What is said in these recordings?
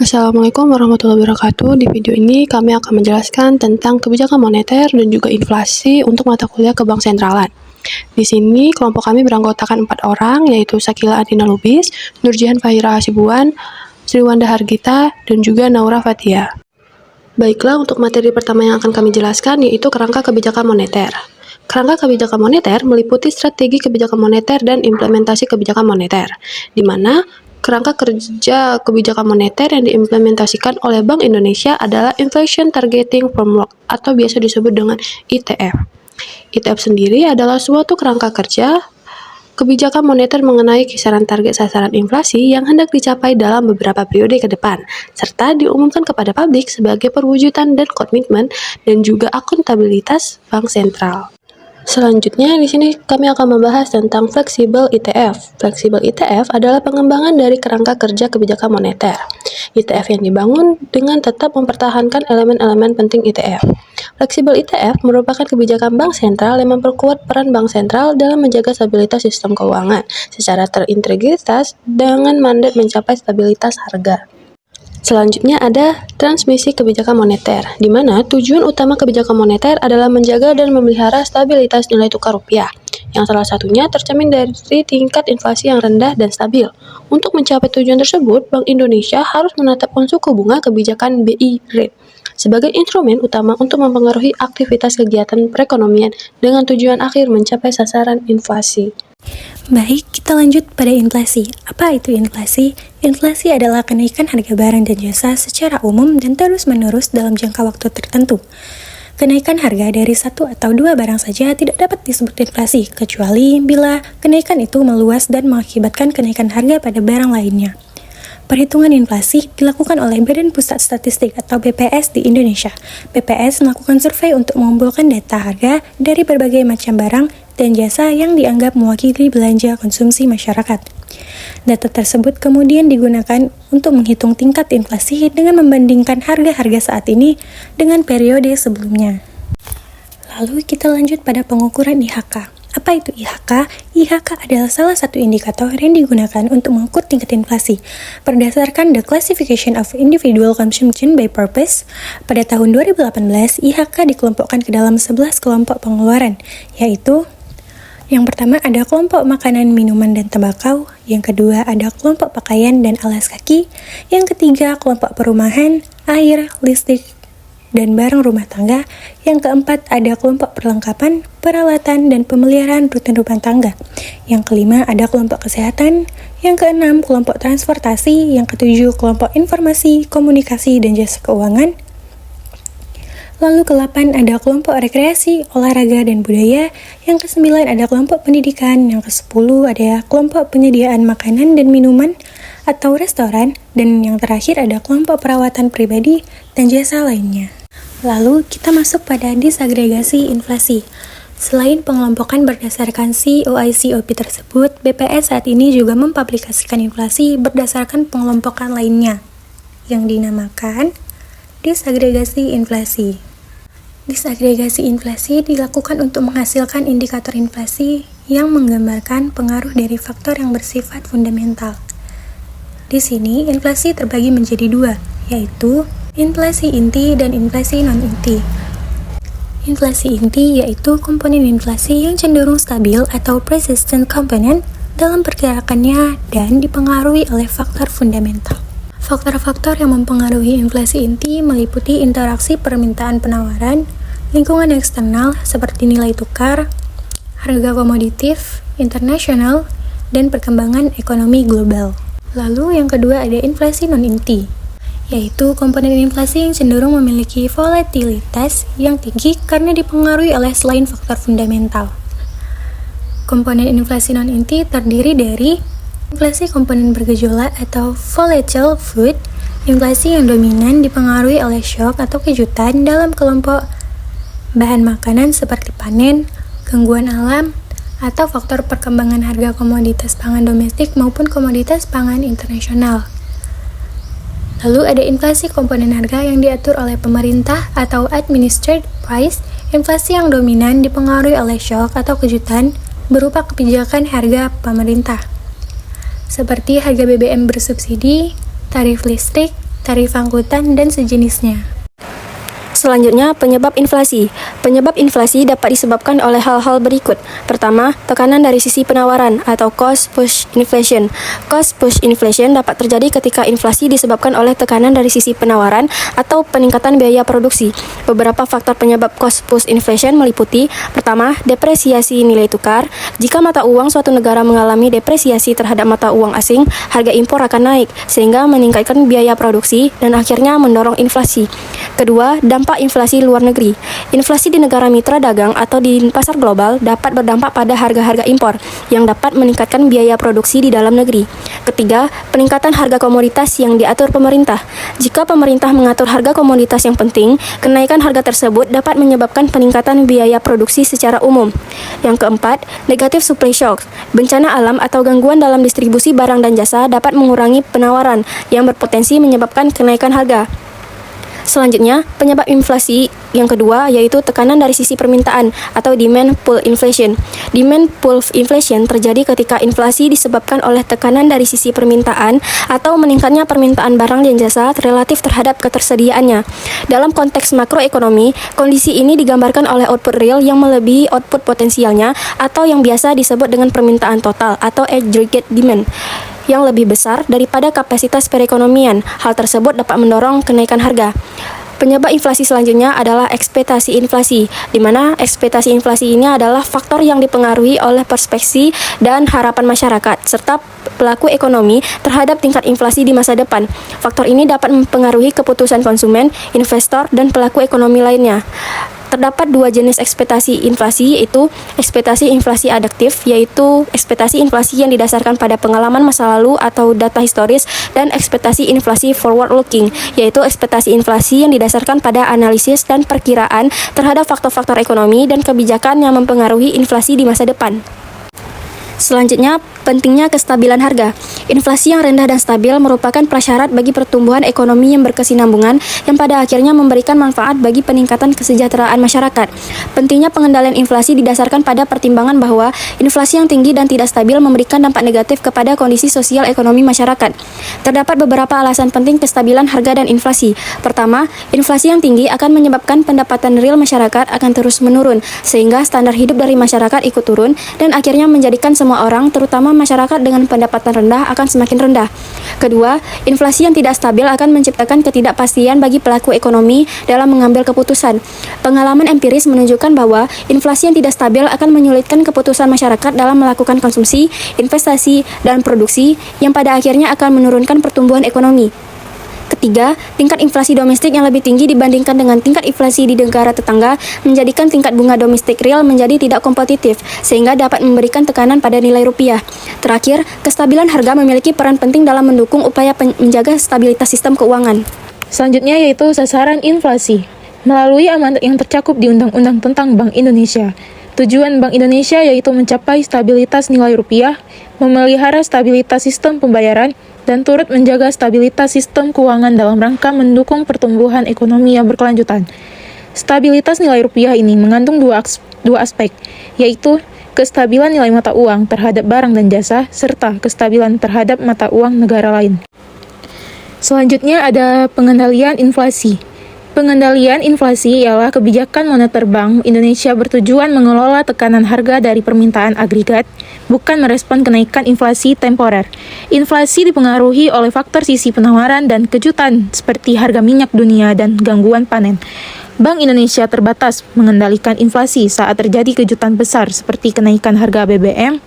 Assalamualaikum warahmatullahi wabarakatuh. Di video ini kami akan menjelaskan tentang kebijakan moneter dan juga inflasi untuk mata kuliah ke bank sentralan. Di sini kelompok kami beranggotakan 4 orang, yaitu Sakila Adina Lubis, Nurjihan Fahira Hasibuan, Sriwanda Hargita, dan juga Naura Fathia. Baiklah, untuk materi pertama yang akan kami jelaskan yaitu kerangka kebijakan moneter. Kerangka kebijakan moneter meliputi strategi kebijakan moneter dan implementasi kebijakan moneter, di mana kerangka kerja kebijakan moneter yang diimplementasikan oleh Bank Indonesia adalah Inflation Targeting Framework atau biasa disebut dengan ITF. ITF sendiri adalah suatu kerangka kerja kebijakan moneter mengenai kisaran target sasaran inflasi yang hendak dicapai dalam beberapa periode ke depan, serta diumumkan kepada publik sebagai perwujudan dan komitmen dan juga akuntabilitas bank sentral. Selanjutnya, di sini kami akan membahas tentang Flexible ETF. Flexible ETF adalah pengembangan dari kerangka kerja kebijakan moneter. ETF yang dibangun dengan tetap mempertahankan elemen-elemen penting ETF. Flexible ETF merupakan kebijakan bank sentral yang memperkuat peran bank sentral dalam menjaga stabilitas sistem keuangan secara terintegritas dengan mandat mencapai stabilitas harga. Selanjutnya ada transmisi kebijakan moneter, di mana tujuan utama kebijakan moneter adalah menjaga dan memelihara stabilitas nilai tukar rupiah, yang salah satunya tercermin dari tingkat inflasi yang rendah dan stabil. Untuk mencapai tujuan tersebut, Bank Indonesia harus menetapkan suku bunga kebijakan BI rate sebagai instrumen utama untuk mempengaruhi aktivitas kegiatan perekonomian dengan tujuan akhir mencapai sasaran inflasi. Baik, kita lanjut pada inflasi. Apa itu inflasi? Inflasi adalah kenaikan harga barang dan jasa secara umum dan terus-menerus dalam jangka waktu tertentu. Kenaikan harga dari satu atau dua barang saja tidak dapat disebut inflasi, kecuali bila kenaikan itu meluas dan mengakibatkan kenaikan harga pada barang lainnya. Perhitungan inflasi dilakukan oleh Badan Pusat Statistik atau BPS di Indonesia. BPS melakukan survei untuk mengumpulkan data harga dari berbagai macam barang dan jasa yang dianggap mewakili belanja konsumsi masyarakat. Data tersebut kemudian digunakan untuk menghitung tingkat inflasi dengan membandingkan harga-harga saat ini dengan periode sebelumnya. Lalu kita lanjut pada pengukuran IHK. Apa itu IHK? IHK adalah salah satu indikator yang digunakan untuk mengukur tingkat inflasi. Berdasarkan The Classification of Individual Consumption by Purpose, pada tahun 2018, IHK dikelompokkan ke dalam 11 kelompok pengeluaran, yaitu yang pertama ada kelompok makanan, minuman, dan tembakau, yang kedua ada kelompok pakaian dan alas kaki, yang ketiga kelompok perumahan, air, listrik, dan barang rumah tangga, yang keempat ada kelompok perlengkapan, peralatan, dan pemeliharaan rutin rumah tangga, yang kelima ada kelompok kesehatan, yang keenam kelompok transportasi, yang ketujuh kelompok informasi, komunikasi, dan jasa keuangan, lalu ke-8 ada kelompok rekreasi, olahraga, dan budaya, yang ke-9 ada kelompok pendidikan, yang ke-10 ada kelompok penyediaan makanan dan minuman atau restoran, dan yang terakhir ada kelompok perawatan pribadi dan jasa lainnya. Lalu kita masuk pada disagregasi inflasi. Selain pengelompokan berdasarkan COICOP tersebut, BPS saat ini juga mempublikasikan inflasi berdasarkan pengelompokan lainnya, yang dinamakan disagregasi inflasi. Disagregasi inflasi dilakukan untuk menghasilkan indikator inflasi yang menggambarkan pengaruh dari faktor yang bersifat fundamental. Di sini, inflasi terbagi menjadi dua, yaitu inflasi inti dan inflasi non-inti. Inflasi inti yaitu komponen inflasi yang cenderung stabil atau persistent component dalam pergerakannya dan dipengaruhi oleh faktor fundamental. Faktor-faktor yang mempengaruhi inflasi inti meliputi interaksi permintaan penawaran, lingkungan eksternal seperti nilai tukar, harga komoditif, internasional, dan perkembangan ekonomi global. Lalu yang kedua ada inflasi non-inti, yaitu komponen inflasi yang cenderung memiliki volatilitas yang tinggi karena dipengaruhi oleh selain faktor fundamental. Komponen inflasi non-inti terdiri dari inflasi komponen bergejolak atau volatile food, inflasi yang dominan dipengaruhi oleh shock atau kejutan dalam kelompok bahan makanan seperti panen, gangguan alam, atau faktor perkembangan harga komoditas pangan domestik maupun komoditas pangan internasional. Lalu ada inflasi komponen harga yang diatur oleh pemerintah atau administered price, inflasi yang dominan dipengaruhi oleh shock atau kejutan berupa kebijakan harga pemerintah, seperti harga BBM bersubsidi, tarif listrik, tarif angkutan, dan sejenisnya. Selanjutnya, penyebab inflasi. Penyebab inflasi dapat disebabkan oleh hal-hal berikut. Pertama, tekanan dari sisi penawaran atau cost push inflation. Cost push inflation dapat terjadi ketika inflasi disebabkan oleh tekanan dari sisi penawaran atau peningkatan biaya produksi. Beberapa faktor penyebab cost push inflation meliputi: pertama, depresiasi nilai tukar. Jika mata uang suatu negara mengalami depresiasi terhadap mata uang asing, harga impor akan naik, sehingga meningkatkan biaya produksi dan akhirnya mendorong inflasi. Kedua, dampak inflasi luar negeri. Inflasi di negara mitra dagang atau di pasar global dapat berdampak pada harga-harga impor yang dapat meningkatkan biaya produksi di dalam negeri. Ketiga, peningkatan harga komoditas yang diatur pemerintah. Jika pemerintah mengatur harga komoditas yang penting, kenaikan harga tersebut dapat menyebabkan peningkatan biaya produksi secara umum. Yang keempat, negative supply shock. Bencana alam atau gangguan dalam distribusi barang dan jasa dapat mengurangi penawaran yang berpotensi menyebabkan kenaikan harga. Selanjutnya, penyebab inflasi yang kedua yaitu tekanan dari sisi permintaan atau demand pull inflation. Demand pull inflation terjadi ketika inflasi disebabkan oleh tekanan dari sisi permintaan atau meningkatnya permintaan barang dan jasa relatif terhadap ketersediaannya. Dalam konteks makroekonomi, kondisi ini digambarkan oleh output real yang melebihi output potensialnya atau yang biasa disebut dengan permintaan total atau aggregate demand yang lebih besar daripada kapasitas perekonomian. Hal tersebut dapat mendorong kenaikan harga. Penyebab inflasi selanjutnya adalah ekspektasi inflasi, di mana ekspektasi inflasi ini adalah faktor yang dipengaruhi oleh perspektif dan harapan masyarakat, serta pelaku ekonomi terhadap tingkat inflasi di masa depan. Faktor ini dapat mempengaruhi keputusan konsumen, investor, dan pelaku ekonomi lainnya. Terdapat dua jenis ekspektasi inflasi, yaitu ekspektasi inflasi adaptif, yaitu ekspektasi inflasi yang didasarkan pada pengalaman masa lalu atau data historis, dan ekspektasi inflasi forward looking, yaitu ekspektasi inflasi yang didasarkan pada analisis dan perkiraan terhadap faktor-faktor ekonomi dan kebijakan yang mempengaruhi inflasi di masa depan. Selanjutnya, pentingnya kestabilan harga. Inflasi yang rendah dan stabil merupakan prasyarat bagi pertumbuhan ekonomi yang berkesinambungan yang pada akhirnya memberikan manfaat bagi peningkatan kesejahteraan masyarakat. Pentingnya pengendalian inflasi didasarkan pada pertimbangan bahwa inflasi yang tinggi dan tidak stabil memberikan dampak negatif kepada kondisi sosial ekonomi masyarakat. Terdapat beberapa alasan penting kestabilan harga dan inflasi. Pertama, inflasi yang tinggi akan menyebabkan pendapatan real masyarakat akan terus menurun, sehingga standar hidup dari masyarakat ikut turun dan akhirnya menjadikan semua orang, terutama masyarakat dengan pendapatan rendah, akan semakin rendah. Kedua, inflasi yang tidak stabil akan menciptakan ketidakpastian bagi pelaku ekonomi dalam mengambil keputusan. Pengalaman empiris menunjukkan bahwa inflasi yang tidak stabil akan menyulitkan keputusan masyarakat dalam melakukan konsumsi, investasi, dan produksi yang pada akhirnya akan menurunkan pertumbuhan ekonomi. Ketiga, tingkat inflasi domestik yang lebih tinggi dibandingkan dengan tingkat inflasi di negara tetangga menjadikan tingkat bunga domestik real menjadi tidak kompetitif, sehingga dapat memberikan tekanan pada nilai rupiah. Terakhir, kestabilan harga memiliki peran penting dalam mendukung upaya menjaga stabilitas sistem keuangan. Selanjutnya yaitu sasaran inflasi. Melalui amanat yang tercakup di Undang-Undang tentang Bank Indonesia, tujuan Bank Indonesia yaitu mencapai stabilitas nilai rupiah, memelihara stabilitas sistem pembayaran, dan turut menjaga stabilitas sistem keuangan dalam rangka mendukung pertumbuhan ekonomi yang berkelanjutan. Stabilitas nilai rupiah ini mengandung dua aspek, yaitu kestabilan nilai mata uang terhadap barang dan jasa, serta kestabilan terhadap mata uang negara lain. Selanjutnya ada pengendalian inflasi. Pengendalian inflasi ialah kebijakan moneter Bank Indonesia bertujuan mengelola tekanan harga dari permintaan agregat, bukan merespon kenaikan inflasi temporer. Inflasi dipengaruhi oleh faktor sisi penawaran dan kejutan seperti harga minyak dunia dan gangguan panen. Bank Indonesia terbatas mengendalikan inflasi saat terjadi kejutan besar seperti kenaikan harga BBM,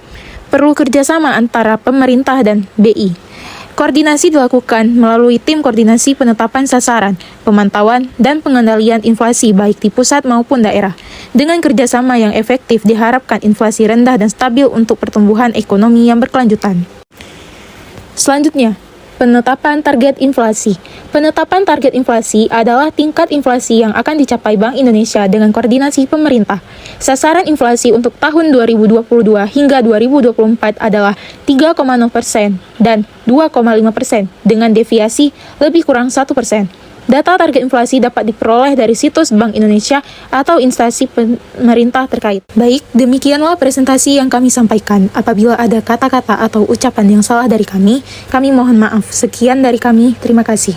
perlu kerjasama antara pemerintah dan BI. Koordinasi dilakukan melalui tim koordinasi penetapan sasaran, pemantauan, dan pengendalian inflasi baik di pusat maupun daerah. Dengan kerjasama yang efektif diharapkan inflasi rendah dan stabil untuk pertumbuhan ekonomi yang berkelanjutan. Selanjutnya, penetapan target inflasi. Penetapan target inflasi adalah tingkat inflasi yang akan dicapai Bank Indonesia dengan koordinasi pemerintah. Sasaran inflasi untuk tahun 2022 hingga 2024 adalah 3,0% dan 2,5% dengan deviasi lebih kurang 1%. Data target inflasi dapat diperoleh dari situs Bank Indonesia atau instansi pemerintah terkait. Baik, demikianlah presentasi yang kami sampaikan. Apabila ada kata-kata atau ucapan yang salah dari kami mohon maaf. Sekian dari kami, terima kasih.